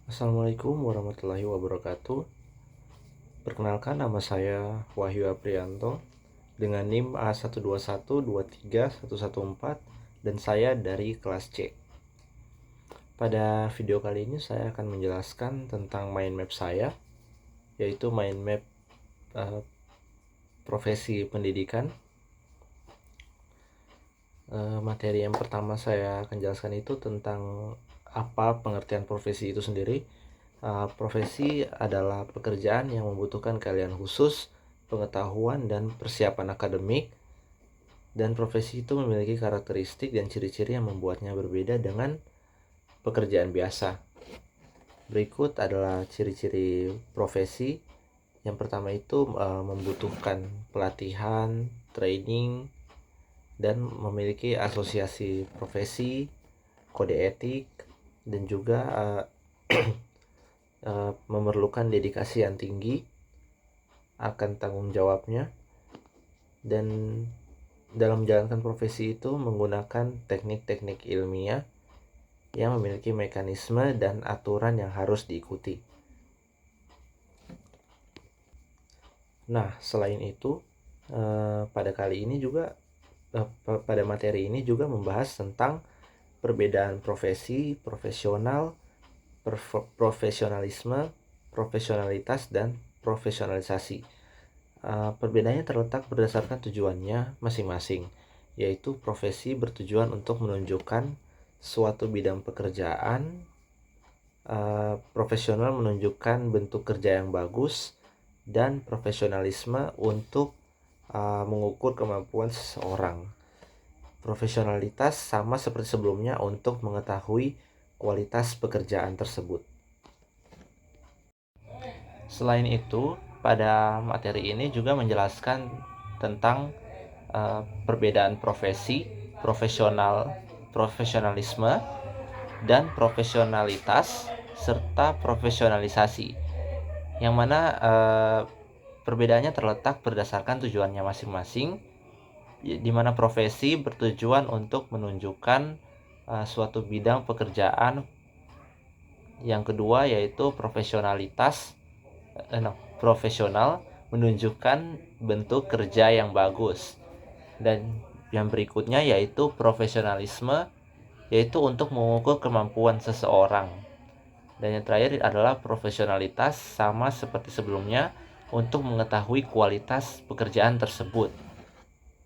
Assalamualaikum warahmatullahi wabarakatuh. Perkenalkan, nama saya Wahyu Aprianto dengan NIM A121231114 dan saya dari kelas C. Pada video kali ini saya akan menjelaskan tentang mind map saya, yaitu mind map profesi pendidikan. Materi yang pertama saya akan jelaskan itu tentang apa pengertian profesi itu sendiri. Profesi adalah pekerjaan yang membutuhkan keahlian khusus, pengetahuan, dan persiapan akademik. Dan profesi itu memiliki karakteristik dan ciri-ciri yang membuatnya berbeda dengan pekerjaan biasa. Berikut adalah ciri-ciri profesi. Yang pertama itu membutuhkan pelatihan, training, dan memiliki asosiasi profesi, kode etik, dan juga memerlukan dedikasi yang tinggi akan tanggung jawabnya, dan dalam menjalankan profesi itu menggunakan teknik-teknik ilmiah yang memiliki mekanisme dan aturan yang harus diikuti. Nah, selain itu pada materi ini juga membahas tentang perbedaan profesi, profesional, profesionalisme, profesionalitas, dan profesionalisasi. Perbedaannya terletak berdasarkan tujuannya masing-masing, yaitu profesi bertujuan untuk menunjukkan suatu bidang pekerjaan, profesional menunjukkan bentuk kerja yang bagus, dan profesionalisme untuk mengukur kemampuan seseorang. Profesionalitas sama seperti sebelumnya untuk mengetahui kualitas pekerjaan tersebut. Selain itu, pada materi ini juga menjelaskan tentang perbedaan profesi, profesionalisme, dan profesionalitas, serta profesionalisasi, yang mana perbedaannya terletak berdasarkan tujuannya masing-masing, di mana profesi bertujuan untuk menunjukkan suatu bidang pekerjaan. Yang kedua yaitu profesional menunjukkan bentuk kerja yang bagus. Dan yang berikutnya yaitu profesionalisme, yaitu untuk mengukur kemampuan seseorang. Dan yang terakhir adalah profesionalitas, sama seperti sebelumnya, untuk mengetahui kualitas pekerjaan tersebut.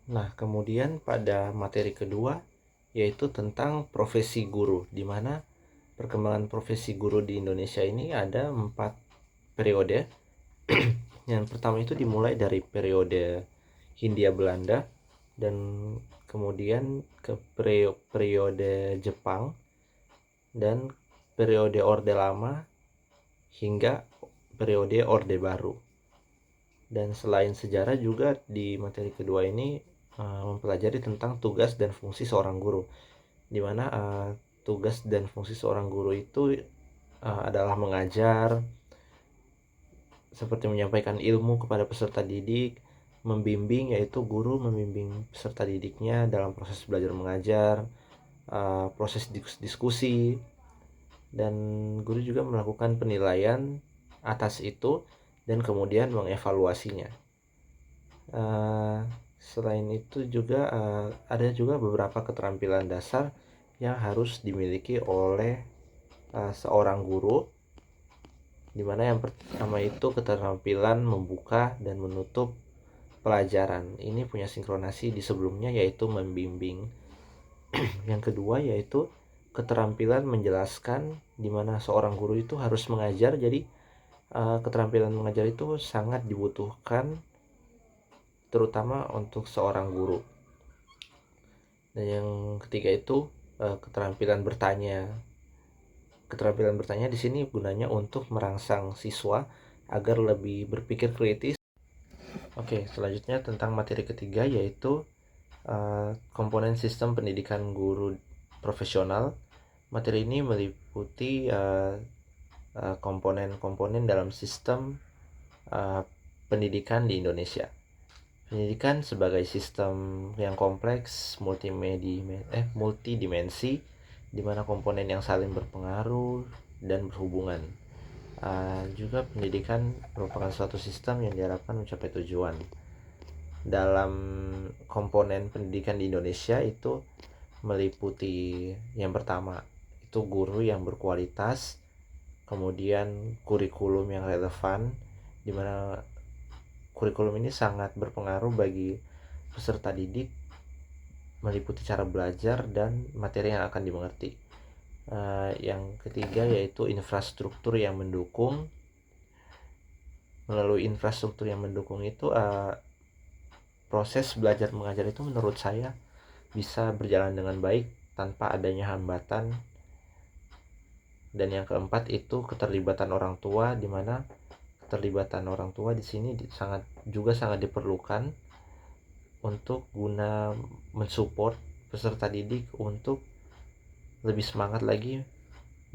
Nah, kemudian pada materi kedua yaitu tentang profesi guru, di mana perkembangan profesi guru di Indonesia ini ada 4 periode. Yang pertama itu dimulai dari periode Hindia Belanda, dan kemudian ke periode Jepang, dan periode Orde Lama hingga periode Orde Baru. Dan selain sejarah juga di materi kedua ini mempelajari tentang tugas dan fungsi seorang guru, di mana tugas dan fungsi seorang guru itu adalah mengajar, seperti menyampaikan ilmu kepada peserta didik, membimbing, yaitu guru membimbing peserta didiknya dalam proses belajar mengajar, proses diskusi, dan guru juga melakukan penilaian atas itu dan kemudian mengevaluasinya. Selain itu juga ada juga beberapa keterampilan dasar yang harus dimiliki oleh seorang guru, dimana yang pertama itu keterampilan membuka dan menutup pelajaran. Ini punya sinkronasi di sebelumnya, yaitu membimbing. Yang kedua yaitu keterampilan menjelaskan, dimana seorang guru itu harus mengajar. Jadi keterampilan mengajar itu sangat dibutuhkan, terutama untuk seorang guru. Dan yang ketiga itu keterampilan bertanya. Keterampilan bertanya di sini gunanya untuk merangsang siswa agar lebih berpikir kritis. Oke, selanjutnya tentang materi ketiga yaitu komponen sistem pendidikan guru profesional. Materi ini meliputi komponen-komponen dalam sistem pendidikan di Indonesia. Pendidikan sebagai sistem yang kompleks, multidimensi, di mana komponen yang saling berpengaruh dan berhubungan. Juga pendidikan merupakan suatu sistem yang diharapkan mencapai tujuan. Dalam komponen pendidikan di Indonesia itu meliputi yang pertama itu guru yang berkualitas, kemudian kurikulum yang relevan, di mana kurikulum ini sangat berpengaruh bagi peserta didik, meliputi cara belajar dan materi yang akan dimengerti. Yang ketiga yaitu infrastruktur yang mendukung. Melalui infrastruktur yang mendukung itu proses belajar mengajar itu menurut saya bisa berjalan dengan baik tanpa adanya hambatan. Dan yang keempat itu keterlibatan orang tua, di mana keterlibatan orang tua di sini sangat diperlukan untuk guna mensupport peserta didik untuk lebih semangat lagi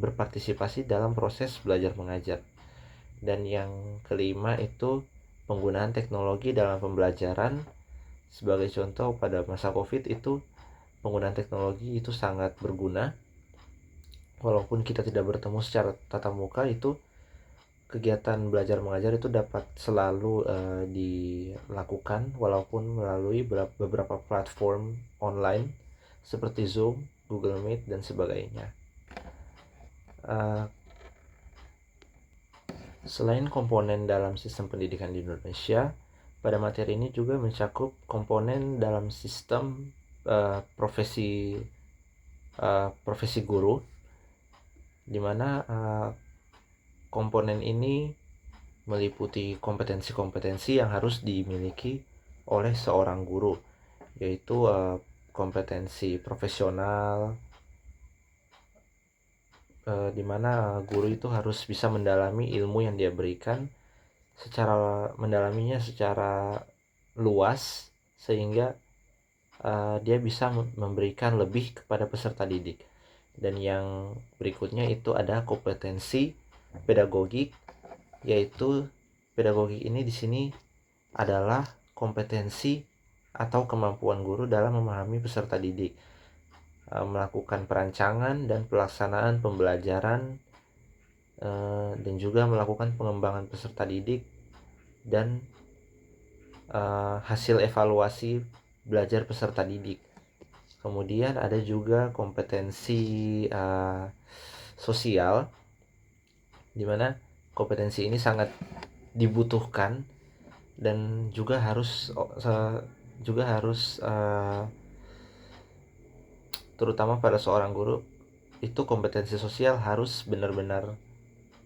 berpartisipasi dalam proses belajar mengajar. Dan yang kelima itu penggunaan teknologi dalam pembelajaran. Sebagai contoh, pada masa COVID itu penggunaan teknologi itu sangat berguna. Walaupun kita tidak bertemu secara tatap muka, itu kegiatan belajar mengajar itu dapat selalu dilakukan walaupun melalui beberapa platform online seperti Zoom, Google Meet, dan sebagainya. Selain komponen dalam sistem pendidikan di Indonesia, pada materi ini juga mencakup komponen dalam sistem profesi guru, di mana komponen ini meliputi kompetensi-kompetensi yang harus dimiliki oleh seorang guru, yaitu kompetensi profesional, di mana guru itu harus bisa mendalami ilmu yang dia berikan, mendalaminya secara luas sehingga dia bisa memberikan lebih kepada peserta didik. Dan yang berikutnya itu ada kompetensi pedagogik, yaitu pedagogik ini di sini adalah kompetensi atau kemampuan guru dalam memahami peserta didik, melakukan perancangan dan pelaksanaan pembelajaran, dan juga melakukan pengembangan peserta didik dan hasil evaluasi belajar peserta didik. Kemudian ada juga kompetensi sosial, di mana kompetensi ini sangat dibutuhkan dan juga harus terutama pada seorang guru itu kompetensi sosial harus benar-benar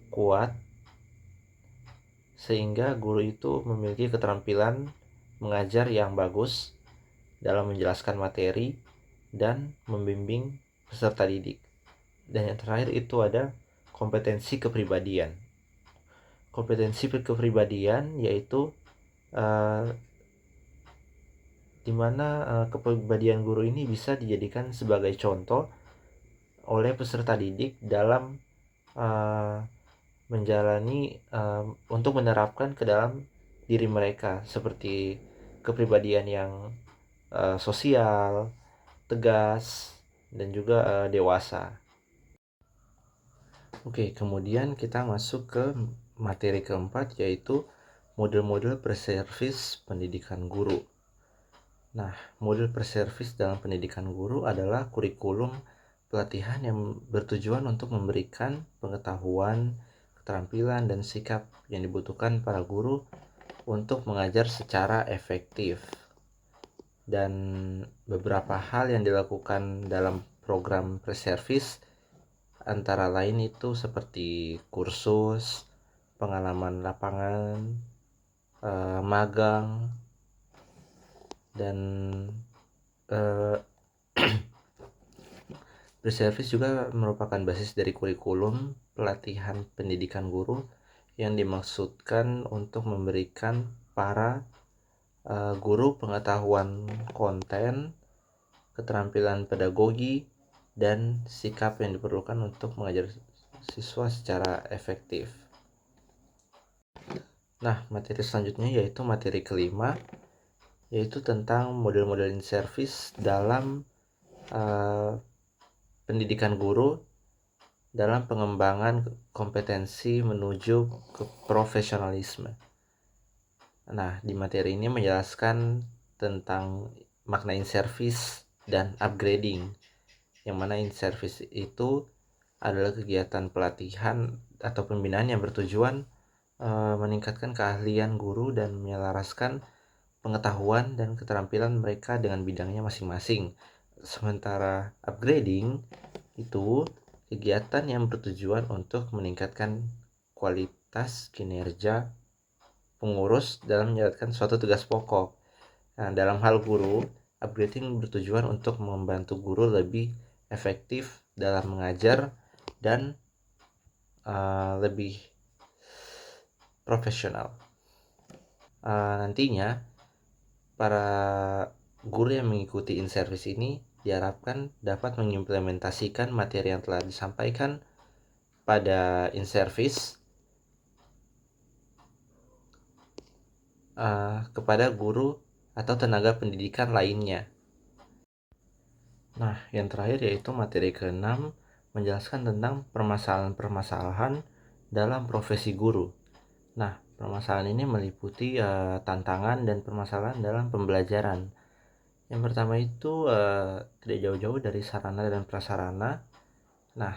kuat sehingga guru itu memiliki keterampilan mengajar yang bagus dalam menjelaskan materi dan membimbing peserta didik. Dan yang terakhir itu ada kompetensi kepribadian. Kompetensi kepribadian yaitu di mana kepribadian guru ini bisa dijadikan sebagai contoh oleh peserta didik dalam menjalani untuk menerapkan ke dalam diri mereka, seperti kepribadian yang sosial, tegas, dan juga dewasa. Oke, kemudian kita masuk ke materi keempat, yaitu model-model pre-service pendidikan guru. Nah, model pre-service dalam pendidikan guru adalah kurikulum pelatihan yang bertujuan untuk memberikan pengetahuan, keterampilan, dan sikap yang dibutuhkan para guru untuk mengajar secara efektif. Dan beberapa hal yang dilakukan dalam program pre-service antara lain itu seperti kursus, pengalaman lapangan, magang, dan pre-service juga merupakan basis dari kurikulum pelatihan pendidikan guru yang dimaksudkan untuk memberikan para guru pengetahuan konten, keterampilan pedagogi, dan sikap yang diperlukan untuk mengajar siswa secara efektif. Nah, materi selanjutnya yaitu materi kelima, yaitu tentang model-model in-service dalam pendidikan guru, dalam pengembangan kompetensi menuju ke profesionalisme. Nah, di materi ini menjelaskan tentang makna in-service dan upgrading, yang mana in-service itu adalah kegiatan pelatihan atau pembinaan yang bertujuan meningkatkan keahlian guru dan menyelaraskan pengetahuan dan keterampilan mereka dengan bidangnya masing-masing. Sementara upgrading itu kegiatan yang bertujuan untuk meningkatkan kualitas kinerja pengurus dalam menjalankan suatu tugas pokok. Nah, dalam hal guru, upgrading bertujuan untuk membantu guru lebih efektif dalam mengajar dan lebih profesional. Nantinya para guru yang mengikuti in-service ini diharapkan dapat mengimplementasikan materi yang telah disampaikan pada in-service kepada guru atau tenaga pendidikan lainnya. Nah, yang terakhir yaitu materi ke-6 menjelaskan tentang permasalahan-permasalahan dalam profesi guru. Nah, permasalahan ini meliputi tantangan dan permasalahan dalam pembelajaran. Yang pertama itu tidak jauh-jauh dari sarana dan prasarana. Nah,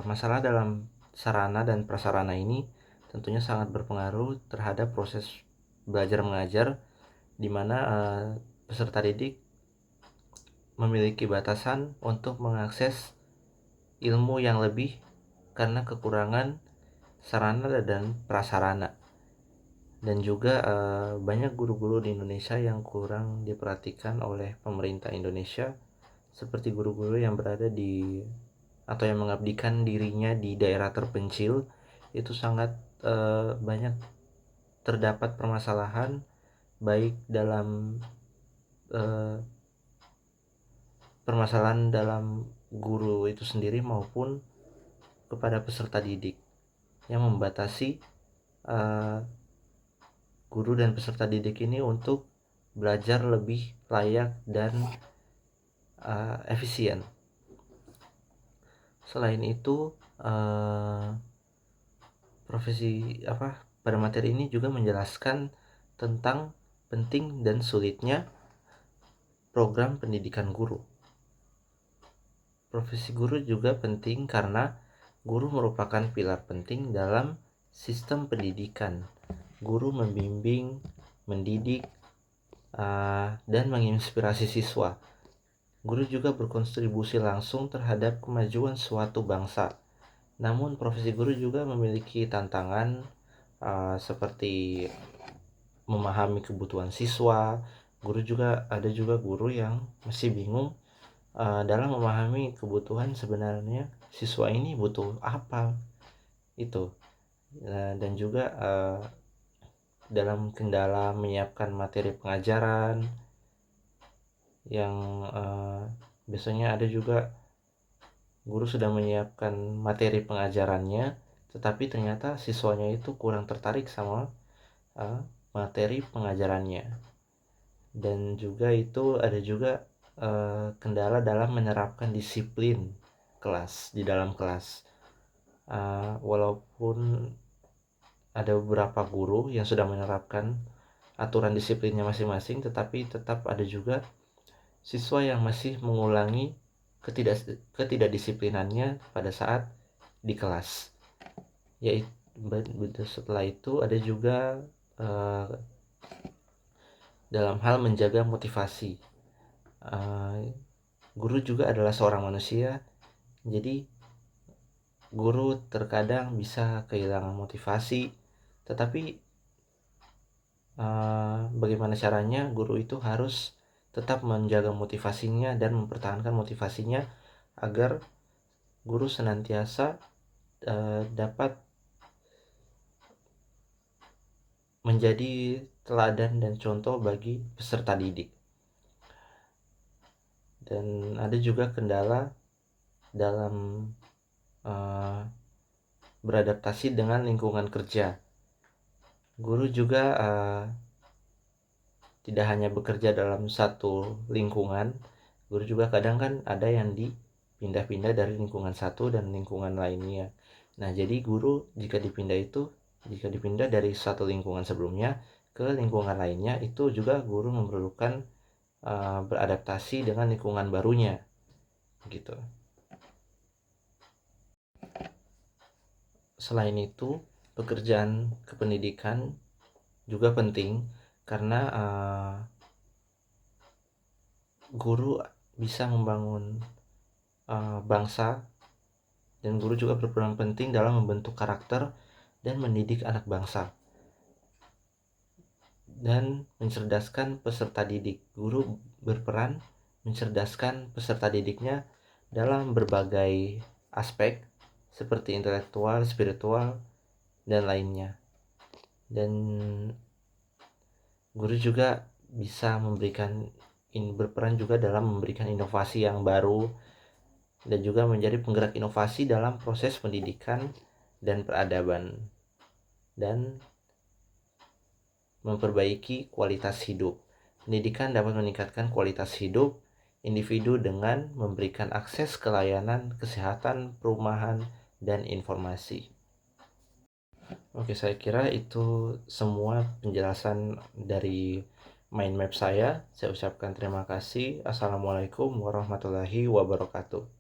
masalah dalam sarana dan prasarana ini tentunya sangat berpengaruh terhadap proses belajar mengajar, di mana peserta didik memiliki batasan untuk mengakses ilmu yang lebih karena kekurangan sarana dan prasarana. Dan juga banyak guru-guru di Indonesia yang kurang diperhatikan oleh pemerintah Indonesia, seperti guru-guru yang berada di atau yang mengabdikan dirinya di daerah terpencil. Itu sangat banyak terdapat permasalahan baik dalam permasalahan dalam guru itu sendiri maupun kepada peserta didik, yang membatasi guru dan peserta didik ini untuk belajar lebih layak dan efisien. Selain itu, pada materi ini juga menjelaskan tentang penting dan sulitnya program pendidikan guru. Profesi guru juga penting karena guru merupakan pilar penting dalam sistem pendidikan. Guru membimbing, mendidik, dan menginspirasi siswa. Guru juga berkontribusi langsung terhadap kemajuan suatu bangsa. Namun profesi guru juga memiliki tantangan seperti memahami kebutuhan siswa. Ada juga guru yang masih bingung dalam memahami kebutuhan sebenarnya siswa ini butuh apa itu. Dan juga dalam kendala menyiapkan materi pengajaran yang biasanya ada juga guru sudah menyiapkan materi pengajarannya, tetapi ternyata siswanya itu kurang tertarik sama materi pengajarannya. Dan juga itu ada juga kendala dalam menerapkan disiplin kelas di dalam kelas. Walaupun ada beberapa guru yang sudah menerapkan aturan disiplinnya masing-masing, tetapi tetap ada juga siswa yang masih mengulangi ketidakdisiplinannya pada saat di kelas. Yaitu setelah itu ada juga dalam hal menjaga motivasi. Guru juga adalah seorang manusia, jadi guru terkadang bisa kehilangan motivasi, tetapi bagaimana caranya guru itu harus tetap menjaga motivasinya dan mempertahankan motivasinya agar guru senantiasa dapat menjadi teladan dan contoh bagi peserta didik. Dan ada juga kendala dalam beradaptasi dengan lingkungan kerja. Guru juga tidak hanya bekerja dalam satu lingkungan, guru juga kadang kan ada yang di pindah-pindah dari lingkungan satu dan lingkungan lainnya. Nah, jadi guru jika dipindah dari satu lingkungan sebelumnya ke lingkungan lainnya, itu juga guru memerlukan beradaptasi dengan lingkungan barunya gitu. Selain itu, pekerjaan kependidikan juga penting karena guru bisa membangun bangsa, dan guru juga berperan penting dalam membentuk karakter dan mendidik anak bangsa dan mencerdaskan peserta didik. Guru berperan mencerdaskan peserta didiknya dalam berbagai aspek seperti intelektual, spiritual, dan lainnya. Dan guru juga bisa berperan juga dalam memberikan inovasi yang baru dan juga menjadi penggerak inovasi dalam proses pendidikan dan peradaban, dan memperbaiki kualitas hidup. Pendidikan dapat meningkatkan kualitas hidup individu dengan memberikan akses ke layanan kesehatan, perumahan, dan informasi. Oke, saya kira itu semua penjelasan dari mind map saya. Saya ucapkan terima kasih. Assalamualaikum warahmatullahi wabarakatuh.